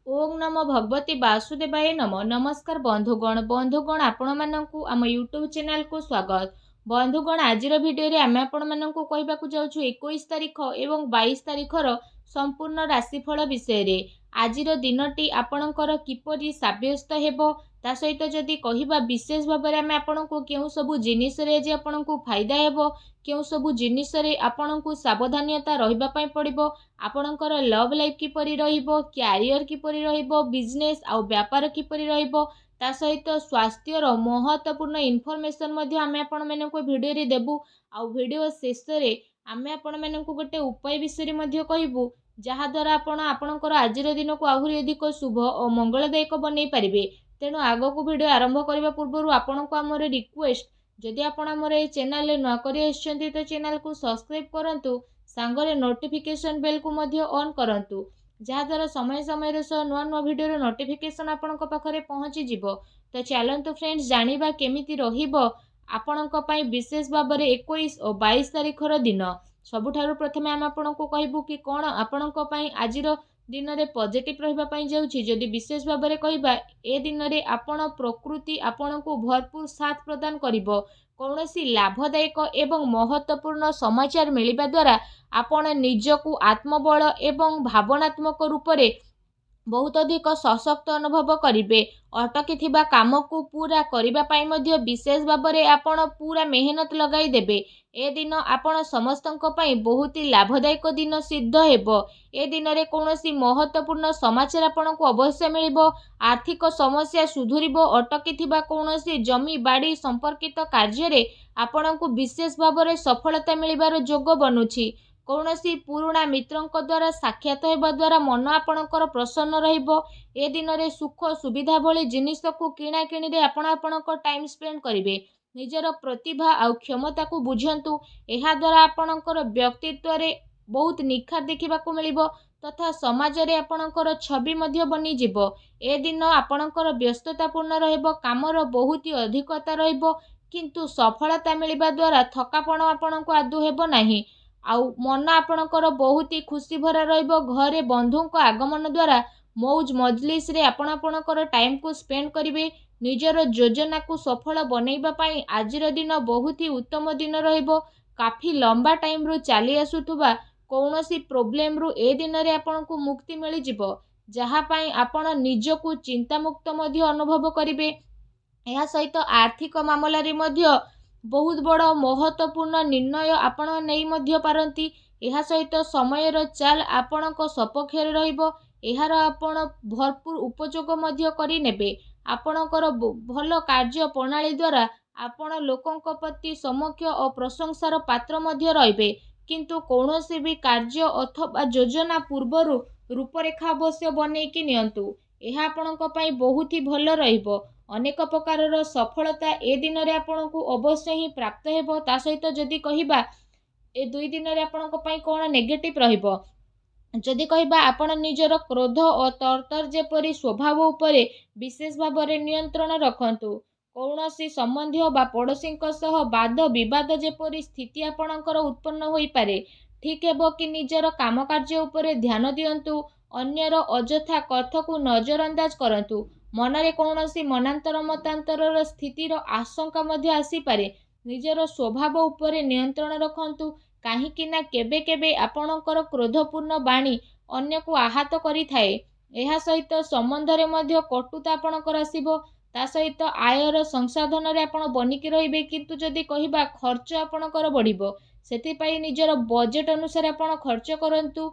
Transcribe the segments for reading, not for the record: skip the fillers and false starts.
ओम नमो भगवती वासुदेवाय नमो। नमस्कार बंधुगण आपण मानकु आम यूट्यूब चैनल को स्वागत। बंधुगण आजिर भिडियो रे आमे आपण मानकु कहबाकू जाउछु 21 तारिख एवं 22 तारिखर संपूर्ण राशिफल विषय रे। आजिर दिनटी आपणकर किपरि साब्यस्त हेबो ता सहित जदि कहिबा विशेष भाव में आमे आपणकु केउ सबु जिनिस रे जे आपणकु फायदा हेबो केउ सबु जिनिस रे आपणकु सावधानता रहिबा पई पड़िबो आपणकर लव लाइफ किपरि रहिबो क्यारियर किपरि रहिबो बिजनेस आउ व्यापार किपरि रहिबो ता सहित स्वास्थ्यर महत्वपूर्ण इनफॉरमेशन मध्ये आमे आपण मानकु भिडियो रे देबु आउ भिडियो शेष रे आमे आपण मानकु गोटे उपाय विषय रे मध्ये कहिबु जहा द्वारा आपण आपणकर आजिर दिन को आहुरी अधिक शुभ और मंगलदायक बनै परिबे। तेणु आग को भिडियो आरंभ करने पूर्व आपण को आमर रिक्वेस्ट जदि आपण आमर ए चैनल नुआ करी आछंती तो चैनल को सब्सक्राइब करंतु सांगरे नोटिफिकेशन बेल को मध्य ऑन करंतु जहा द्वारा समय समय रे नुआ नुआ भिडियो रो नोटिफिकेशन आपण को पाखरे पहुंची जिवो। तो चलंतु फ्रेंड्स जानिबा केमिति रहिबो आपण को पई विशेष भाव में 21 और 22 तारिखर दिन। सबुठारु प्रथमे आम आपण को कहबू कि कौन आपण को पई आजिर दिन में पॉजिटिव रहिबा पई जाउछि। जदि विशेष भाव में कहबा ए दिन में आपण प्रकृति आपण को भरपूर साथ प्रदान करिवो। कौनसी लाभदायक एवं महत्वपूर्ण समाचार मिलिबा द्वारा आपण निजकु आत्मबल एवं भावनात्मक रूप से बहुत अधिक सशक्त अनुभव करिवे। अटकी थिबा काम को पूरा करिबा पाई मध्य विशेष भाव में आपण पूरा मेहनत लगाई देबे। ए दिन आपण समस्तंक पई बहुत ही लाभदायक दिन सिद्ध हेबो। ए दिन रे कौनसी महत्वपूर्ण समाचार आपण को अवश्य मिलिबो। आर्थिक समस्या सुधुरिबो। अटकी थिबा कौनसी जमी बाड़ी संपर्कित कार्य रे आपण को विशेष भाव में सफलता मिलिबार जोग बनुछि। कौनसी पुराणा मित्रंक द्वारा साक्षात हेबा द्वारा मन आपणकर प्रसन्न रहिबो। ए दिन रे सुख सुविधा भली जिनिस को किणा किणी रे आपणकर टाइम स्पेंड करिवे। निजर प्रतिभा आउ क्षमता को बुझंतु। एहा द्वारा आपणकर व्यक्तित्व रे बहुत निखार देखिबा को मिलिबो तथा समाज रे आपणकर छवि मध्य बनी जिवो। ए दिन आपणकर व्यस्ततापूर्ण रहइबो कामर बहुत ही अधिकता रहिबो किंतु सफलता मिलिबा द्वारा थकापण आपणको आदु हेबो नाही। आउ मन आपणकर बहुत ही खुशी भरा रहिबो। घरे बंधु को आगमन द्वारा मौज मजलिस रे आपणकर टाइम को स्पेंड करिवे। निजर योजना को सफल बनैबा पाई आजिर दिन बहुत ही उत्तम दिन रहिबो। काफी लंबा टाइम रु चली आसुथुबा कौनसी प्रॉब्लम रु ए दिन रे आपणको मुक्ति मिली जिवो जहा पाई आपण निजको चिंता मुक्त मध्य अनुभव करिवे। एहा सहित आर्थिक मामला रे मध्य बहुत बड़ महत्वपूर्ण निर्णय आपण नहीं मध्य पारंती। एहा सहित समयर चाल आपणक सपक्ष रहिबो। एहार आपण भरपूर उपयोग मध्य करि नेबे। आपणकर भल कार्य प्रणाली द्वारा आपण लोकंक प्रति समक्ष और प्रशंसार पात्र मध्य रहिबे। किंतु कौनसी भी कार्य अथवा योजना पूर्वर रूपरेखा अवश्य बनैकी नियंतु। एहा आपणक पई बहुत ही भल रहिबो। अनेक प्रकार सफलता ए दिन रे आपणको अवश्य ही प्राप्त हेबो। ता सहित जदि कहिबा ए दुई दिन रे आपणक पई कोन नेगेटिव रहिबो जदि कहिबा आपण निजर क्रोध और तरतर जेपरि स्वभाव उपरे विशेष भाव में नियंत्रण रखंतु। कौनसी संबंधी बा पड़ोसी सह वाद विवाद जेपरि स्थिति आपणकर उत्पन्न होई पारे ठीक हेबो कि निजर काम कार्य उपरे ध्यान दियंतु। अन्यर अजथा कथा को नजरअंदाज करंतु। मनरे कौनसी मनांतर मतांतर स्थितिर आशंका मध्य आसी पारे। निजर स्वभाव उपरे नियंत्रण रखंतु काहेकि ना केबे केबे आपणकर क्रोधपूर्ण बाणी अन्य को आहत करि थाए। एहा सहित संबंध रे मध्य कटुता आपणकर आसीबो। ता सहित आयर संसाधन रे आपण बनिकी रहिबे किंतु जदि कहिबा खर्च आपणकर बढ़िबो। सेति पई निजर बजेट अनुसार आपण खर्च करंतु।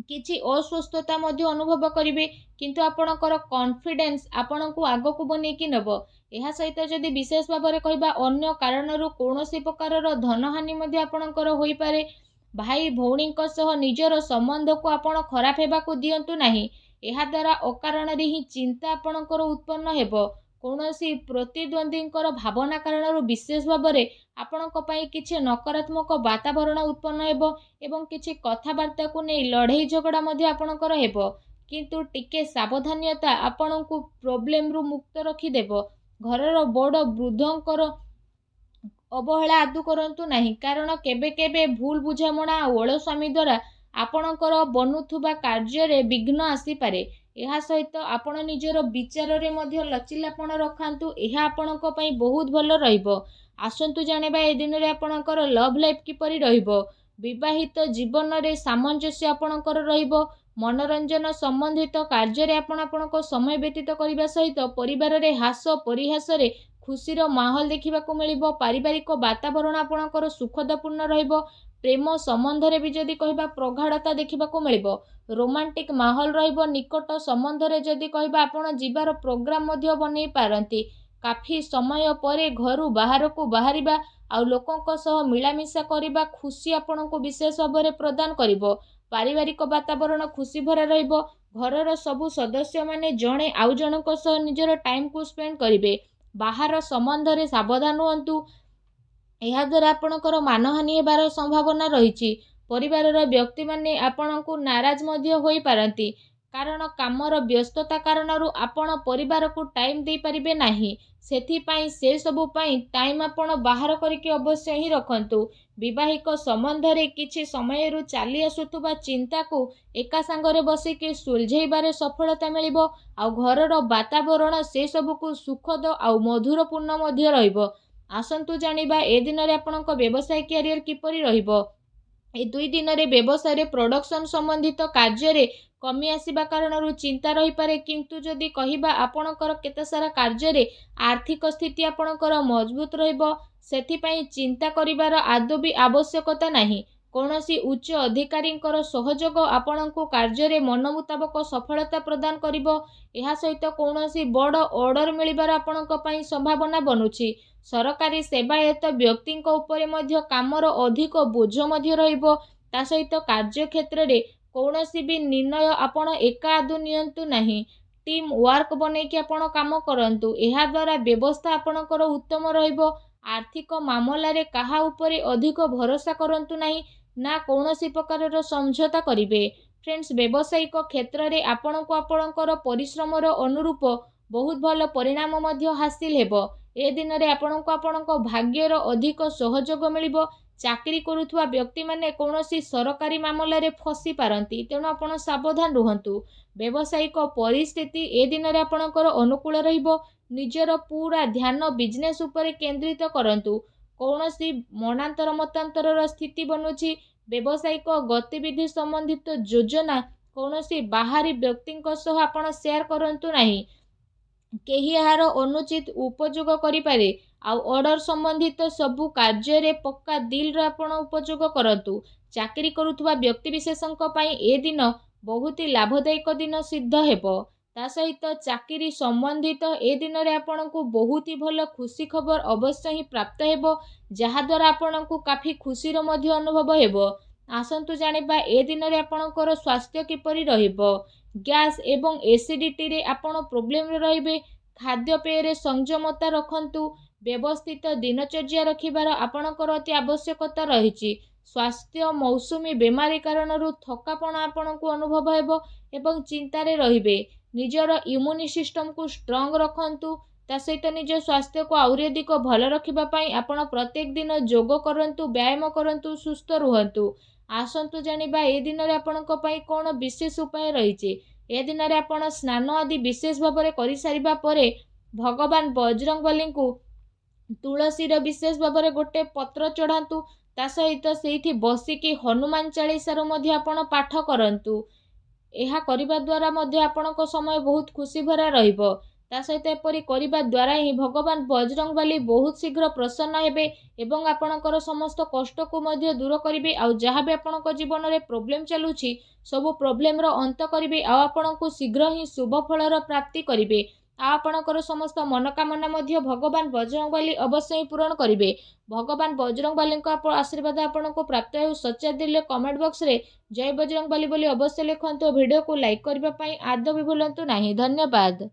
किछि अस्वस्थता मध्य अनुभव करिवे किंतु आपणकर कॉन्फिडेंस आपणको आग को बनेकी नेबो। एहा सहित जदि विशेष भाव में कहिबा अन्य कारणरू कौनसी प्रकार धनहानि मध्य आपणकर होई पारे। भाई भौणी सह निजर संबंध को आपण खराब हेबा को दियंतु नाही। एहा द्वारा अकारण रे ही चिंता आपणकर उत्पन्न हेबो। कौनसी प्रतिद्वंदींकर भावना कारणरू विशेष भाव में आपणक पई किछि नकारात्मक वातावरण उत्पन्न हेबो एवं किछि कथावार्ता को नहीं लड़ाई झगड़ा मध्य आपणकर हेबो किंतु टिके सावधानता आपणको प्रॉब्लम रु मुक्त रखी देबो। घरर बड़ वृद्धंकर अवहेला आदु करंतु नाही कारण केबे केबे भूल बुझामणा ओळस्वामी द्वारा आपणकर बनुथुबा कार्य रे विघ्न आसी पारे। ଏହା ସହିତ ଆପଣ ନିଜର ବିଚାରରେ ମଧ୍ୟ ଲଚିଲାପଣ ରଖାନ୍ତୁ। ଏହା ଆପଣଙ୍କ ପାଇଁ ବହୁତ ଭଲ ରହିବ। ଆସନ୍ତୁ ଜାଣିବା ଏ ଦିନରେ ଆପଣଙ୍କର ଲଭ୍ ଲାଇଫ୍ କିପରି ରହିବ। ବିବାହିତ ଜୀବନରେ ସାମଞ୍ଜସ୍ୟ ଆପଣଙ୍କର ରହିବ। ମନୋରଞ୍ଜନ ସମ୍ବନ୍ଧିତ କାର୍ଯ୍ୟରେ ଆପଣ ଆପଣଙ୍କ ସମୟ ବ୍ୟତୀତ କରିବା ସହିତ ପରିବାରରେ ହାସ ପରିହାସରେ ଖୁସିର ମାହୋଲ ଦେଖିବାକୁ ମିଳିବ। ପାରିବାରିକ ବାତାବରଣ ଆପଣଙ୍କର ସୁଖଦପୂର୍ଣ୍ଣ ରହିବ। ପ୍ରେମ ସମ୍ବନ୍ଧରେ ବି ଯଦି କହିବା ପ୍ରଗାଢ଼ତା ଦେଖିବାକୁ ମିଳିବ। ରୋମାଣ୍ଟିକ୍ ମାହୋଲ ରହିବ। ନିକଟ ସମ୍ବନ୍ଧରେ ଯଦି କହିବା ଆପଣ ଯିବାର ପ୍ରୋଗ୍ରାମ ମଧ୍ୟ ବନେଇ ପାରନ୍ତି। କାଫି ସମୟ ପରେ ଘରୁ ବାହାରକୁ ବାହାରିବା ଆଉ ଲୋକଙ୍କ ସହ ମିଳାମିଶା କରିବା ଖୁସି ଆପଣଙ୍କୁ ବିଶେଷ ଭାବରେ ପ୍ରଦାନ କରିବ। ପାରିବାରିକ ବାତାବରଣ ଖୁସି ଭରା ରହିବ। ଘରର ସବୁ ସଦସ୍ୟମାନେ ଜଣେ ଆଉ ଜଣଙ୍କ ସହ ନିଜର ଟାଇମକୁ ସ୍ପେଣ୍ଡ କରିବେ। ବାହାର ସମ୍ବନ୍ଧରେ ସାବଧାନ ହୁଅନ୍ତୁ। ଏହାଦ୍ୱାରା ଆପଣଙ୍କର ମାନହାନି ହେବାର ସମ୍ଭାବନା ରହିଛି। ପରିବାରର ବ୍ୟକ୍ତିମାନେ ଆପଣଙ୍କୁ ନାରାଜ ମଧ୍ୟ ହୋଇପାରନ୍ତି, କାରଣ କାମର ବ୍ୟସ୍ତତା କାରଣରୁ ଆପଣ ପରିବାରକୁ ଟାଇମ୍ ଦେଇପାରିବେ ନାହିଁ। ସେଥିପାଇଁ ସେସବୁ ପାଇଁ ଟାଇମ୍ ଆପଣ ବାହାର କରିକି ଅବଶ୍ୟ ହିଁ ରଖନ୍ତୁ। ବିବାହିକ ସମ୍ବନ୍ଧରେ କିଛି ସମୟରୁ ଚାଲି ଆସୁଥିବା ଚିନ୍ତାକୁ ଏକା ସାଙ୍ଗରେ ବସିକି ସୁଲଝେଇବାରେ ସଫଳତା ମିଳିବ। ଆଉ ଘରର ବାତାବରଣ ସେସବୁକୁ ସୁଖଦ ଆଉ ମଧୁରପୂର୍ଣ୍ଣ ମଧ୍ୟ ରହିବ। ଆସନ୍ତୁ ଜାଣିବା ଏ ଦିନରେ ଆପଣଙ୍କ ବ୍ୟବସାୟ କ୍ୟାରିୟର କିପରି ରହିବ। ଏ 2 ଦିନରେ ବ୍ୟବସାୟରେ ପ୍ରଡକ୍ସନ ସମ୍ବନ୍ଧିତ କାର୍ଯ୍ୟରେ କମି ଆସିବା କାରଣରୁ ଚିନ୍ତା ରହିପାରେ, କିନ୍ତୁ ଯଦି କହିବା ଆପଣଙ୍କର କେତେ ସାରା କାର୍ଯ୍ୟରେ ଆର୍ଥିକ ସ୍ଥିତି ଆପଣଙ୍କର ମଜବୁତ ରହିବ। ସେଥିପାଇଁ ଚିନ୍ତା କରିବାର ଆଦୌ ବି ଆବଶ୍ୟକତା ନାହିଁ। କୌଣସି ଉଚ୍ଚ ଅଧିକାରୀଙ୍କର ସହଯୋଗ ଆପଣଙ୍କୁ କାର୍ଯ୍ୟରେ ମନ ମୁତାବକ ସଫଳତା ପ୍ରଦାନ କରିବ। ଏହା ସହିତ କୌଣସି ବଡ଼ ଅର୍ଡର ମିଳିବାର ଆପଣଙ୍କ ପାଇଁ ସମ୍ଭାବନା ବନୁଛି। ସରକାରୀ ସେବାୟତ ବ୍ୟକ୍ତିଙ୍କ ଉପରେ ମଧ୍ୟ କାମର ଅଧିକ ବୋଝ ମଧ୍ୟ ରହିବ। ତା ସହିତ କାର୍ଯ୍ୟକ୍ଷେତ୍ରରେ କୌଣସି ବି ନିର୍ଣ୍ଣୟ ଆପଣ ଏକା ଆଦୌ ନିଅନ୍ତୁ ନାହିଁ। ଟିମ୍ ୱାର୍କ ବନେଇକି ଆପଣ କାମ କରନ୍ତୁ। ଏହାଦ୍ୱାରା ବ୍ୟବସ୍ଥା ଆପଣଙ୍କର ଉତ୍ତମ ରହିବ। ଆର୍ଥିକ ମାମଲାରେ କାହା ଉପରେ ଅଧିକ ଭରସା କରନ୍ତୁ ନାହିଁ, ନା କୌଣସି ପ୍ରକାରର ସମଝୋତା କରିବେ। ଫ୍ରେଣ୍ଡସ୍, ବ୍ୟବସାୟିକ କ୍ଷେତ୍ରରେ ଆପଣଙ୍କୁ ଆପଣଙ୍କର ପରିଶ୍ରମର ଅନୁରୂପ ବହୁତ ଭଲ ପରିଣାମ ମଧ୍ୟ ହାସିଲ ହେବ। ଏ ଦିନରେ ଆପଣଙ୍କୁ ଆପଣଙ୍କ ଭାଗ୍ୟର ଅଧିକ ସହଯୋଗ ମିଳିବ। ଚାକିରି କରୁଥିବା ବ୍ୟକ୍ତିମାନେ କୌଣସି ସରକାରୀ ମାମଲାରେ ଫସି ପାରନ୍ତି, ତେଣୁ ଆପଣ ସାବଧାନ ରୁହନ୍ତୁ। ବ୍ୟବସାୟିକ ପରିସ୍ଥିତି ଏ ଦିନରେ ଆପଣଙ୍କର ଅନୁକୂଳ ରହିବ। ନିଜର ପୁରା ଧ୍ୟାନ ବିଜନେସ୍ ଉପରେ କେନ୍ଦ୍ରିତ କରନ୍ତୁ। କୌଣସି ମନାନ୍ତର ମତାନ୍ତରର ସ୍ଥିତି ବନୁଛି। ବ୍ୟବସାୟିକ ଗତିବିଧି ସମ୍ବନ୍ଧିତ ଯୋଜନା କୌଣସି ବାହାରୀ ବ୍ୟକ୍ତିଙ୍କ ସହ ଆପଣ ସେୟାର କରନ୍ତୁ ନାହିଁ। କେହି ଏହାର ଅନୁଚିତ ଉପଯୋଗ କରିପାରେ। ଆଉ ଅର୍ଡର ସମ୍ବନ୍ଧିତ ସବୁ କାର୍ଯ୍ୟରେ ପକ୍କା ଦିଲର ଆପଣ ଉପଯୋଗ କରନ୍ତୁ। ଚାକିରି କରୁଥିବା ବ୍ୟକ୍ତିବିଶେଷଙ୍କ ପାଇଁ ଏ ଦିନ ବହୁତ ଲାଭଦାୟକ ଦିନ ସିଦ୍ଧ ହେବ। ତା ସହିତ ଚାକିରି ସମ୍ବନ୍ଧିତ ଏ ଦିନରେ ଆପଣଙ୍କୁ ବହୁତ ଭଲ ଖୁସି ଖବର ଅବଶ୍ୟ ହିଁ ପ୍ରାପ୍ତ ହେବ, ଯାହାଦ୍ୱାରା ଆପଣଙ୍କୁ କାଫି ଖୁସିର ମଧ୍ୟ ଅନୁଭବ ହେବ। ଆସନ୍ତୁ ଜାଣିବା ଏ ଦିନରେ ଆପଣଙ୍କର ସ୍ୱାସ୍ଥ୍ୟ କିପରି ରହିବ। ଗ୍ୟାସ୍ ଏବଂ ଏସିଡିଟିରେ ଆପଣ ପ୍ରୋବ୍ଲେମରେ ରହିବେ। ଖାଦ୍ୟପେୟରେ ସଂଯମତା ରଖନ୍ତୁ। ବ୍ୟବସ୍ଥିତ ଦିନଚର୍ଯ୍ୟା ରଖିବାର ଆପଣଙ୍କର ଅତି ଆବଶ୍ୟକତା ରହିଛି। ସ୍ୱାସ୍ଥ୍ୟ ମୌସୁମୀ ବେମାରୀ କାରଣରୁ ଥକାପଣ ଆପଣଙ୍କୁ ଅନୁଭବ ହେବ ଏବଂ ଚିନ୍ତାରେ ରହିବେ। ନିଜର ଇମ୍ୟୁନି ସିଷ୍ଟମକୁ ଷ୍ଟ୍ରଙ୍ଗ ରଖନ୍ତୁ। ତା ସହିତ ନିଜ ସ୍ୱାସ୍ଥ୍ୟକୁ ଆହୁରି ଅଧିକ ଭଲ ରଖିବା ପାଇଁ ଆପଣ ପ୍ରତ୍ୟେକ ଦିନ ଯୋଗ କରନ୍ତୁ, ବ୍ୟାୟାମ କରନ୍ତୁ, ସୁସ୍ଥ ରୁହନ୍ତୁ। ଆସନ୍ତୁ ଜାଣିବା ଏ ଦିନରେ ଆପଣଙ୍କ ପାଇଁ କ'ଣ ବିଶେଷ ଉପାୟ ରହିଛି। ଏ ଦିନରେ ଆପଣ ସ୍ନାନ ଆଦି ବିଶେଷ ଭାବରେ କରିସାରିବା ପରେ ଭଗବାନ ବଜରଙ୍ଗବଲୀଙ୍କୁ ତୁଳସୀର ବିଶେଷ ଭାବରେ ଗୋଟେ ପତ୍ର ଚଢ଼ାନ୍ତୁ। ତା ସହିତ ସେଇଠି ବସିକି ହନୁମାନ ଚାଳିଶାର ମଧ୍ୟ ଆପଣ ପାଠ କରନ୍ତୁ। ଏହା କରିବା ଦ୍ୱାରା ମଧ୍ୟ ଆପଣଙ୍କ ସମୟ ବହୁତ ଖୁସି ଭରା ରହିବ। ତା ସହିତ ଏପରି କରିବା ଦ୍ୱାରା ହିଁ ଭଗବାନ ବଜରଙ୍ଗବଲୀ ବହୁତ ଶୀଘ୍ର ପ୍ରସନ୍ନ ହେବେ ଏବଂ ଆପଣଙ୍କର ସମସ୍ତ କଷ୍ଟକୁ ମଧ୍ୟ ଦୂର କରିବେ। ଆଉ ଯାହା ବି ଆପଣଙ୍କ ଜୀବନରେ ପ୍ରୋବ୍ଲେମ ଚାଲୁଛି, ସବୁ ପ୍ରୋବ୍ଲେମର ଅନ୍ତ କରିବେ ଆଉ ଆପଣଙ୍କୁ ଶୀଘ୍ର ହିଁ ଶୁଭ ଫଳର ପ୍ରାପ୍ତି କରିବେ। ଆଉ ଆପଣଙ୍କର ସମସ୍ତ ମନୋକାମନା ମଧ୍ୟ ଭଗବାନ ବଜରଙ୍ଗବଲୀ ଅବଶ୍ୟ ହିଁ ପୂରଣ କରିବେ। ଭଗବାନ ବଜରଙ୍ଗବଲୀଙ୍କ ଆଶୀର୍ବାଦ ଆପଣଙ୍କୁ ପ୍ରାପ୍ତ ହେଉ। ସଚ୍ଚା ଦିଲେ କମେଣ୍ଟ ବକ୍ସରେ ଜୟ ବଜରଙ୍ଗବଲୀ ବୋଲି ଅବଶ୍ୟ ଲେଖନ୍ତୁ। ଭିଡ଼ିଓକୁ ଲାଇକ୍ କରିବା ପାଇଁ ଆଦୌ ବି ଭୁଲନ୍ତୁ ନାହିଁ। ଧନ୍ୟବାଦ।